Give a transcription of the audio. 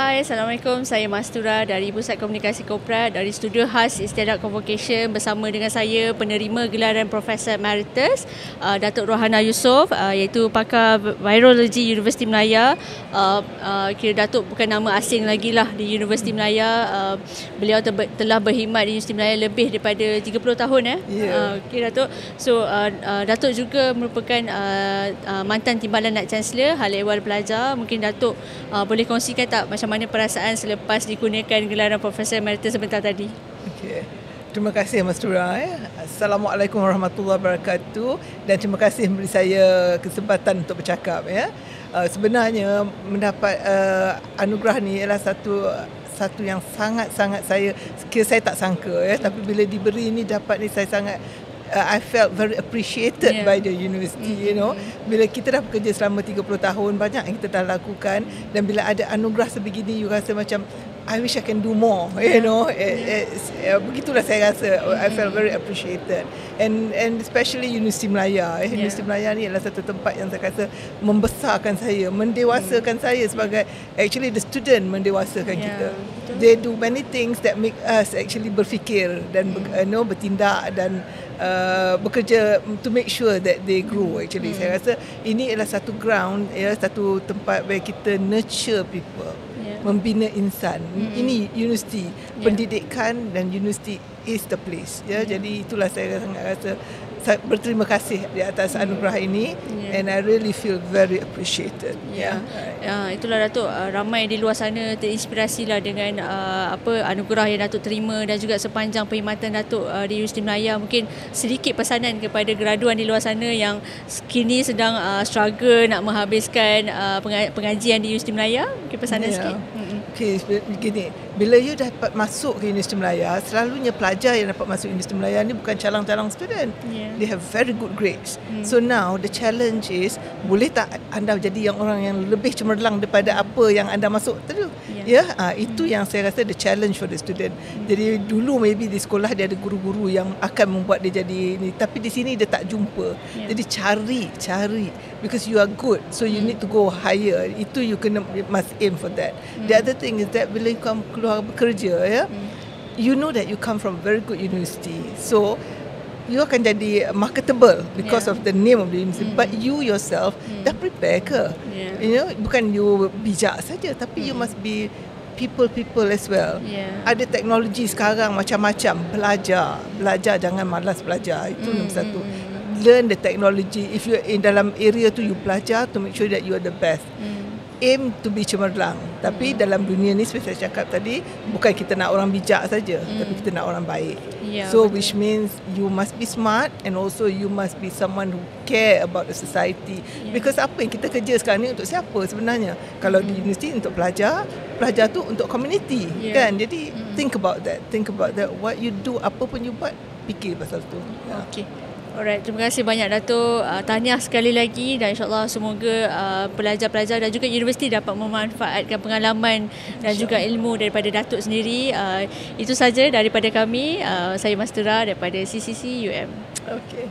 Hai, Assalamualaikum. Saya Mastura dari Pusat Komunikasi Korporat dari Studio khas Istiadat Convocation bersama dengan saya penerima gelaran Profesor Emeritus Datuk Rohana Yusof, iaitu pakar Virologi Universiti Melaya. Kira Datuk bukan nama asing lagi lah di Universiti Melaya. Beliau telah berkhidmat di Universiti Melaya lebih daripada 30 tahun Kira Datuk. So Datuk juga merupakan mantan Timbalan Naib Chancellor Hal Ehwal Pelajar. Mungkin Datuk boleh kongsikan tak macam mana perasaan selepas dikurniakan gelaran Profesor Emeritus sebentar tadi? Okay. Terima kasih Mas Tura. Assalamualaikum warahmatullahi wabarakatuh, dan terima kasih memberi saya kesempatan untuk bercakap. Sebenarnya mendapat anugerah ni ialah satu yang sangat-sangat saya tak sangka. Tapi bila diberi ni, dapat ni, saya sangat I felt very appreciated by the university. Bila kita dah bekerja selama 30 tahun, banyak yang kita dah lakukan, dan bila ada anugerah sebegini, you rasa macam I wish I can do more. Begitulah saya rasa. I felt very appreciated, and especially Universiti Melaya. Universiti Melaya ni adalah satu tempat yang saya rasa membesarkan saya, mendewasakan saya sebagai actually the student, mendewasakan kita. They do many things that make us actually berfikir dan bertindak dan bekerja to make sure that they grow. Actually saya rasa ini adalah satu ground, ialah satu tempat where kita nurture people, membina insan. Ini universiti, pendidikan, dan universiti is the place. Jadi itulah saya sangat rasa berterima kasih di atas anugerah ini, and I really feel very appreciated. Itulah Datuk, ramai di luar sana terinspirasi lah dengan anugerah yang Datuk terima, dan juga sepanjang perkhidmatan Datuk di Universiti Melaya. Mungkin sedikit pesanan kepada graduan di luar sana yang kini sedang struggle nak menghabiskan pengajian di Universiti Melaya. Mungkin pesanan sikit. Okay, begini, bila you dapat masuk ke Universiti Melaya, selalunya pelajar yang dapat masuk Universiti Melaya ni bukan calang-calang student. They have very good grades. So now the challenge is, boleh tak anda jadi orang yang lebih cemerlang daripada apa yang anda masuk tadi? Itu yang saya rasa the challenge for the student. Jadi dulu maybe di sekolah dia ada guru-guru yang akan membuat dia jadi ni, tapi di sini dia tak jumpa. Jadi cari because you are good, so you need to go higher. Itu you must aim for that. The other thing is that bila you keluar bekerja, you know that you come from very good university, so you akan jadi marketable because of the name of the university. But you yourself dah prepare ke? Bukan you bijak saja, tapi you must be people as well. Ada teknologi sekarang macam-macam. Belajar, jangan malas belajar. Itu nombor satu. Learn the technology. If you in dalam area tu, you belajar to make sure that you are the best. Aim to be cemerlang. Tapi dalam dunia ni, seperti saya cakap tadi, bukan kita nak orang bijak saja, tapi kita nak orang baik. So which means you must be smart, and also you must be someone who care about the society. Because apa yang kita kerja sekarang ni untuk siapa sebenarnya? Kalau di universiti untuk pelajar tu untuk community, kan? Jadi think about that. What you do, apa pun you buat, fikir pasal tu. Okay. Alright, terima kasih banyak Datuk. Tahniah sekali lagi, dan insyaAllah semoga pelajar-pelajar dan juga universiti dapat memanfaatkan pengalaman dan juga ilmu daripada Datuk sendiri. Itu saja daripada kami. Saya Mastura daripada CCC UM. Okay.